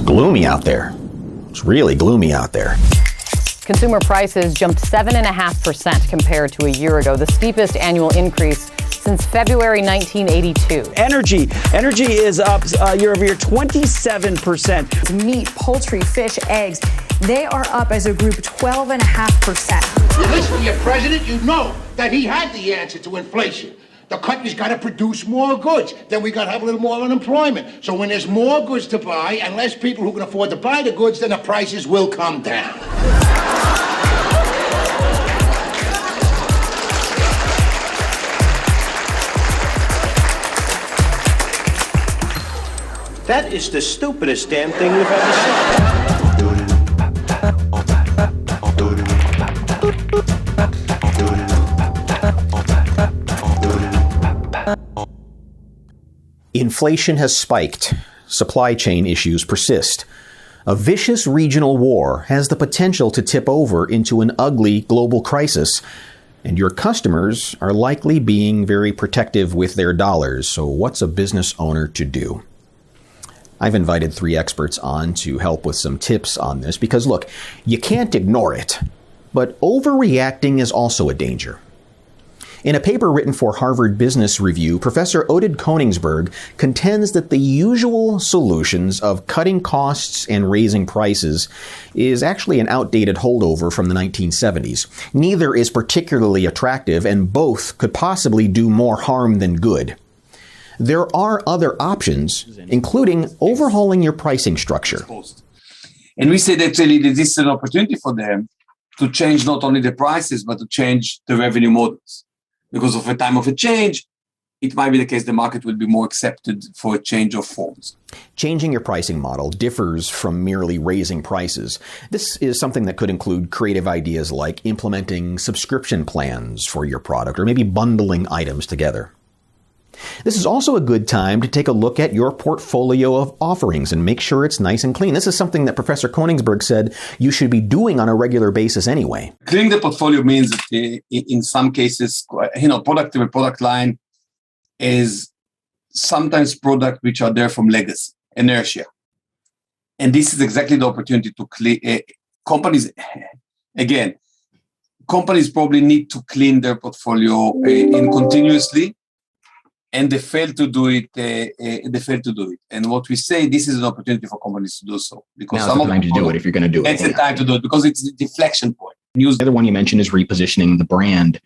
gloomy out there. It's really gloomy out there. Consumer prices jumped 7.5% compared to a year ago, the steepest annual increase since February 1982. Energy is up year over year 27%. Meat, poultry, fish, eggs, they are up as a group 12.5%. You listen to your president, you know that he had the answer to inflation. The country's got to produce more goods. Then we got to have a little more unemployment. So when there's more goods to buy and less people who can afford to buy the goods, then the prices will come down. That is the stupidest damn thing we've ever seen. Inflation has spiked. Supply chain issues persist. A vicious regional war has the potential to tip over into an ugly global crisis. And your customers are likely being very protective with their dollars. So what's a business owner to do? I've invited 3 experts on to help with some tips on this because, look, you can't ignore it. But overreacting is also a danger. In a paper written for Harvard Business Review, Professor Oded Koningsberg contends that the usual solutions of cutting costs and raising prices is actually an outdated holdover from the 1970s. Neither is particularly attractive, and both could possibly do more harm than good. There are other options, including overhauling your pricing structure. And we say that actually this is an opportunity for them to change not only the prices, but to change the revenue models. Because of a time of a change, it might be the case the market will be more accepted for a change of forms. Changing your pricing model differs from merely raising prices. This is something that could include creative ideas like implementing subscription plans for your product or maybe bundling items together. This is also a good time to take a look at your portfolio of offerings and make sure it's nice and clean. This is something that Professor Koningsberg said you should be doing on a regular basis anyway. Cleaning the portfolio means that in some cases, product line is sometimes product which are there from legacy, inertia. And this is exactly the opportunity to clean. Companies probably need to clean their portfolio continuously. And they fail to do it. And what we say, this is an opportunity for companies to do so. Because now's the time to do it if you're going to do it. It's the time to do it because it's the deflection point. The other one you mentioned is repositioning the brand.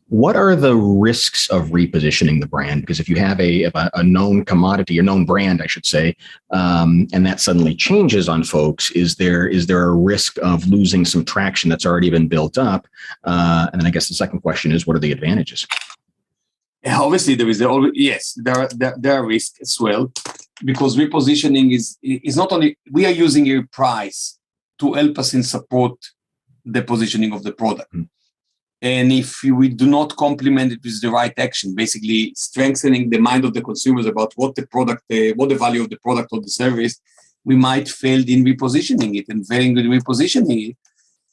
What are the risks of repositioning the brand? Because if you have a known commodity or known brand, I should say, and that suddenly changes on folks, is there a risk of losing some traction that's already been built up? And then I guess the second question is, what are the advantages? Obviously, there are risks as well, because repositioning is not only we are using a price to help us in support the positioning of the product, and if we do not complement it with the right action, basically strengthening the mind of the consumers about what the product, what the value of the product or the service, we might fail in repositioning it, and failing in repositioning it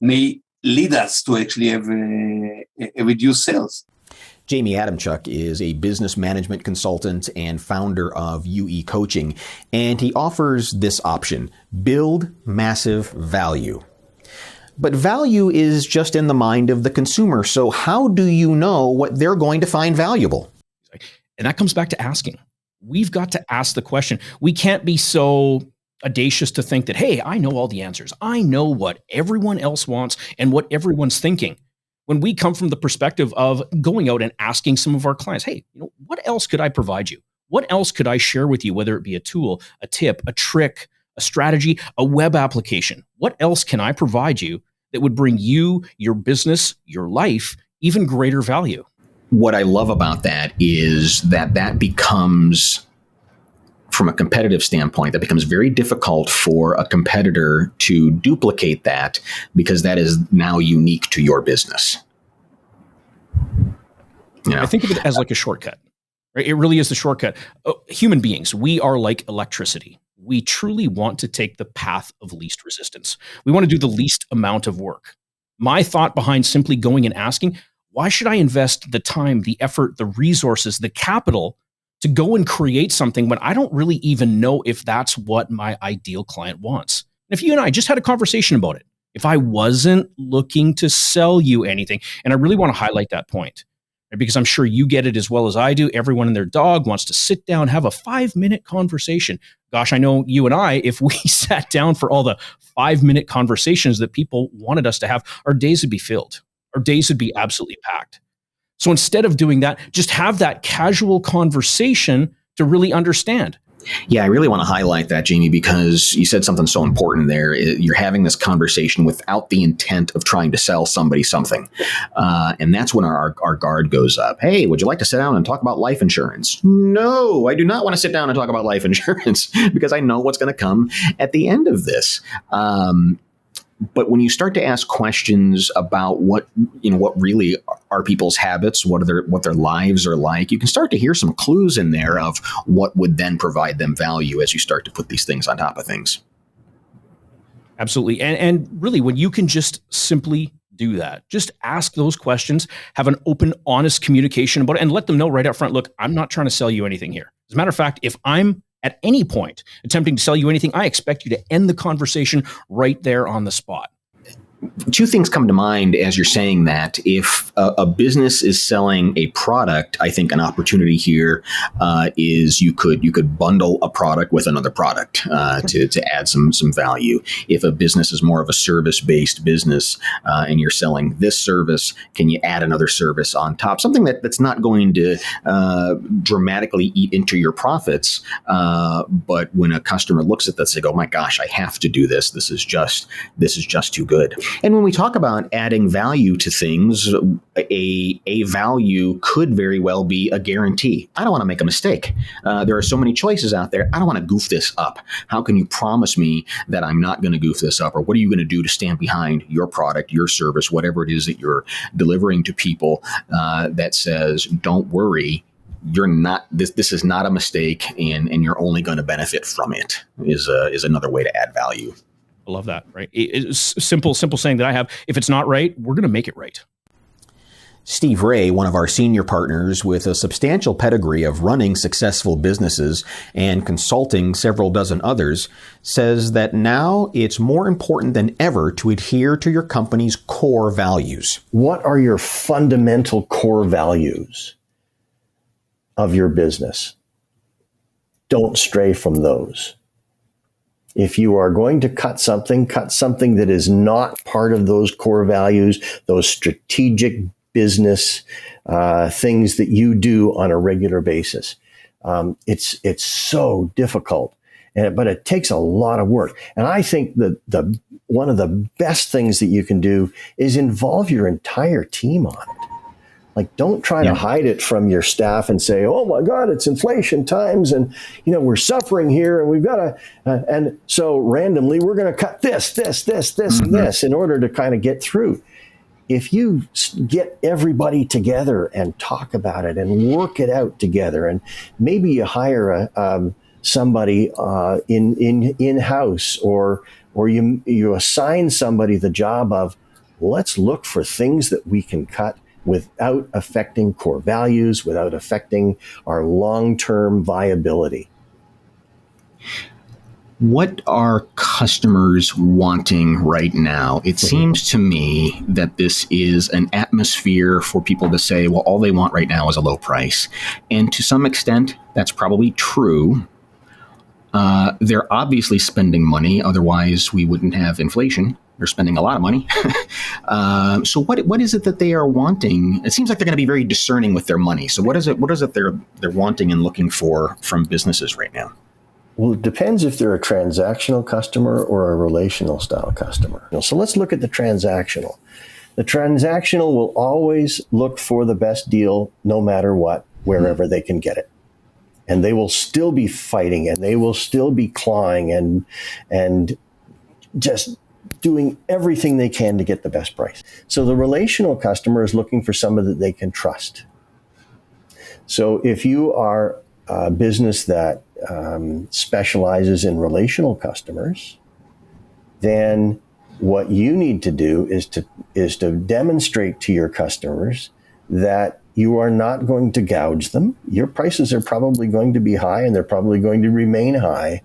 may lead us to actually have a reduced sales. Jamie Adamchuk is a business management consultant and founder of UE Coaching, and he offers this option: build massive value. But value is just in the mind of the consumer, so how do you know what they're going to find valuable? And that comes back to asking. We've got to ask the question. We can't be so audacious to think that, hey, I know all the answers. I know what everyone else wants and what everyone's thinking. When we come from the perspective of going out and asking some of our clients, hey, what else could I provide you? What else could I share with you, whether it be a tool, a tip, a trick, a strategy, a web application? What else can I provide you that would bring you, your business, your life, even greater value? What I love about that is that becomes, from a competitive standpoint, that becomes very difficult for a competitor to duplicate that, because that is now unique to your business. I think of it as like a shortcut, right? It really is the shortcut. Human beings, we are like electricity. We truly want to take the path of least resistance. We want to do the least amount of work. My thought behind simply going and asking, why should I invest the time, the effort, the resources, the capital to go and create something when I don't really even know if that's what my ideal client wants. And if you and I just had a conversation about it, if I wasn't looking to sell you anything, and I really want to highlight that point, right, because I'm sure you get it as well as I do. Everyone and their dog wants to sit down, have a 5-minute conversation. Gosh, I know you and I, if we sat down for all the 5-minute conversations that people wanted us to have, our days would be filled. Our days would be absolutely packed. So instead of doing that, just have that casual conversation to really understand. Yeah, I really want to highlight that, Jamie, because you said something so important there. You're having this conversation without the intent of trying to sell somebody something. And that's when our guard goes up. Hey, would you like to sit down and talk about life insurance? No, I do not want to sit down and talk about life insurance because I know what's going to come at the end of this. But when you start to ask questions about what really are people's habits, what their lives are like, you can start to hear some clues in there of what would then provide them value as you start to put these things on top of things. Absolutely. And really, when you can just simply do that, just ask those questions, have an open, honest communication about it, and let them know right up front, look, I'm not trying to sell you anything here. As a matter of fact, if I'm at any point attempting to sell you anything, I expect you to end the conversation right there on the spot. Two things come to mind as you're saying that. If a business is selling a product, I think an opportunity here is you could bundle a product with another product to add some value. If a business is more of a service-based business and you're selling this service, can you add another service on top? Something that's not going to dramatically eat into your profits, but when a customer looks at this, they go, "My gosh, I have to do this. This is just too good." And when we talk about adding value to things, a value could very well be a guarantee. I don't want to make a mistake. There are so many choices out there. I don't want to goof this up. How can you promise me that I'm not going to goof this up? Or what are you going to do to stand behind your product, your service, whatever it is that you're delivering to people that says, don't worry, you're not, this is not a mistake and you're only going to benefit from it is another way to add value. I love that, right? It's simple saying that I have. If it's not right, we're going to make it right. Steve Ray, one of our senior partners with a substantial pedigree of running successful businesses and consulting several dozen others, says that now it's more important than ever to adhere to your company's core values. What are your fundamental core values of your business? Don't stray from those. If you are going to cut something that is not part of those core values, those strategic business things that you do on a regular basis. It's so difficult, but it takes a lot of work. And I think that one of the best things that you can do is involve your entire team on it. Like, don't try to hide it from your staff and say, "Oh my God, it's inflation times, and we're suffering here, and we've got to." And so randomly, we're going to cut this, and this in order to kind of get through. If you get everybody together and talk about it and work it out together, and maybe you hire somebody in house, or you assign somebody the job of, let's look for things that we can cut without affecting core values, without affecting our long-term viability. What are customers wanting right now? It seems to me that this is an atmosphere for people to say, well, all they want right now is a low price. And to some extent, that's probably true. They're obviously spending money, otherwise we wouldn't have inflation. They're spending a lot of money. So what is it that they are wanting? It seems like they're going to be very discerning with their money. So what is it they're wanting and looking for from businesses right now? Well, it depends if they're a transactional customer or a relational style customer. So let's look at the transactional. The transactional will always look for the best deal no matter what, wherever they can get it. And they will still be fighting, and they will still be clawing and just doing everything they can to get the best price. So the relational customer is looking for somebody that they can trust. So if you are a business that specializes in relational customers, then what you need to do is to demonstrate to your customers that You are not going to gouge them. Your prices are probably going to be high, and they're probably going to remain high.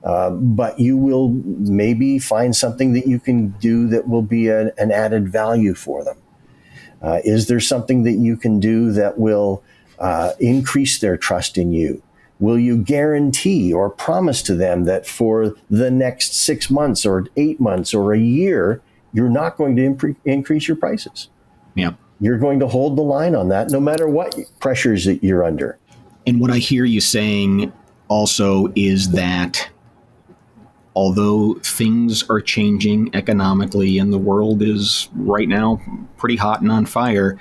But you will maybe find something that you can do that will be an added value for them. Is there something that you can do that will increase their trust in you? Will you guarantee or promise to them that for the next 6 months or 8 months or a year, you're not going to increase your prices? Yeah. You're going to hold the line on that no matter what pressures that you're under. And what I hear you saying also is that although things are changing economically and the world is right now pretty hot and on fire,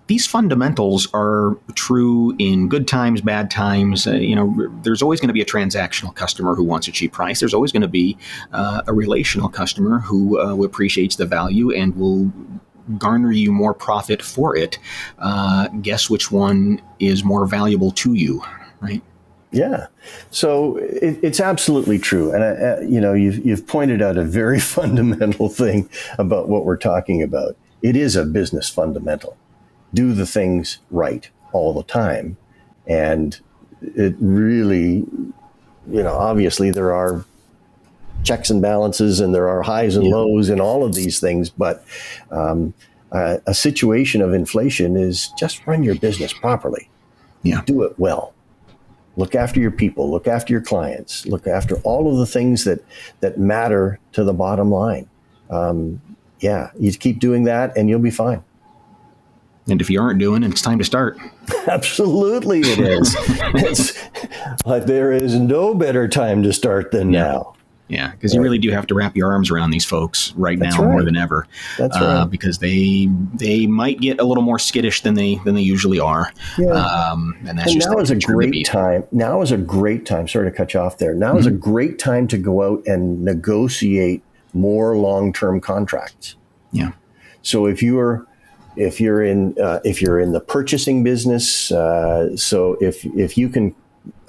these fundamentals are true in good times, bad times. There's always going to be a transactional customer who wants a cheap price. There's always going to be a relational customer who appreciates the value and will garner you more profit for it. Guess which one is more valuable to you, right? Yeah. So it's absolutely true. And, you've pointed out a very fundamental thing about what we're talking about. It is a business fundamental. Do the things right all the time. And it really, obviously there are checks and balances and there are highs and lows in all of these things. But a situation of inflation is just run your business properly. Yeah. Do it well. Look after your people, look after your clients, look after all of the things that matter to the bottom line. You keep doing that and you'll be fine. And if you aren't doing it, it's time to start. Absolutely it is. It's like there is no better time to start than now. Yeah, because you really do have to wrap your arms around these folks right now more than ever. That's right. Because they might get a little more skittish than they usually are. Yeah. And that's just now is a great time. Now is a great time. Sorry to cut you off there. Now is a great time to go out and negotiate more long-term contracts. Yeah. So if you're in the purchasing business, so if you can.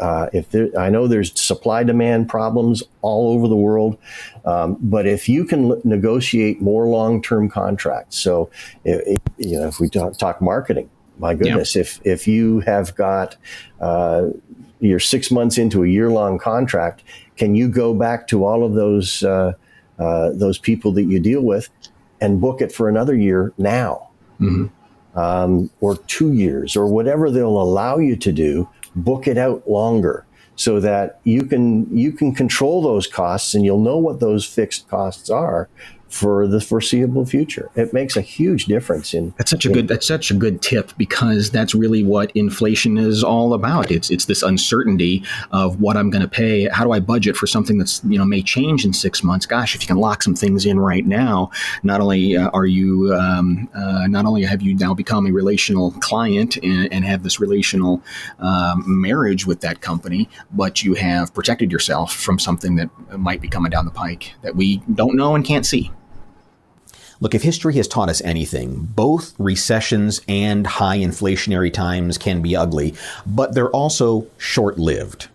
I know there's supply demand problems all over the world, but if you can negotiate more long-term contracts, so if we talk marketing, my goodness, if you have got you're 6 months into a year-long contract, can you go back to all of those people that you deal with and book it for another year now, or 2 years, or whatever they'll allow you to do? Book it out longer so that you can control those costs and you'll know what those fixed costs are for the foreseeable future. It makes a huge difference that's such a good tip, because that's really what inflation is all about. It's this uncertainty of what I'm going to pay. How do I budget for something that's may change in 6 months? Gosh, if you can lock some things in right now, not only have you now become a relational client and have this relational marriage with that company, but you have protected yourself from something that might be coming down the pike that we don't know and can't see. Look, if history has taught us anything, both recessions and high inflationary times can be ugly, but they're also short-lived.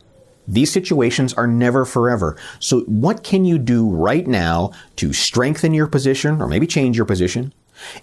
These situations are never forever. So what can you do right now to strengthen your position, or maybe change your position,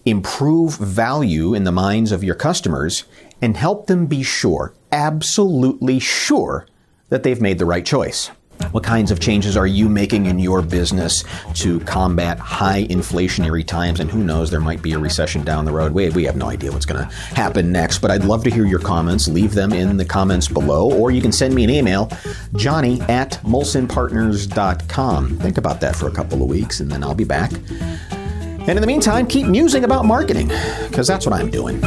improve value in the minds of your customers, and help them be sure, absolutely sure, that they've made the right choice? What kinds of changes are you making in your business to combat high inflationary times? And who knows, there might be a recession down the road. We have no idea what's going to happen next, but I'd love to hear your comments. Leave them in the comments below, or you can send me an email, johnny@molsonpartners.com. Think about that for a couple of weeks, and then I'll be back. And in the meantime, keep musing about marketing, because that's what I'm doing.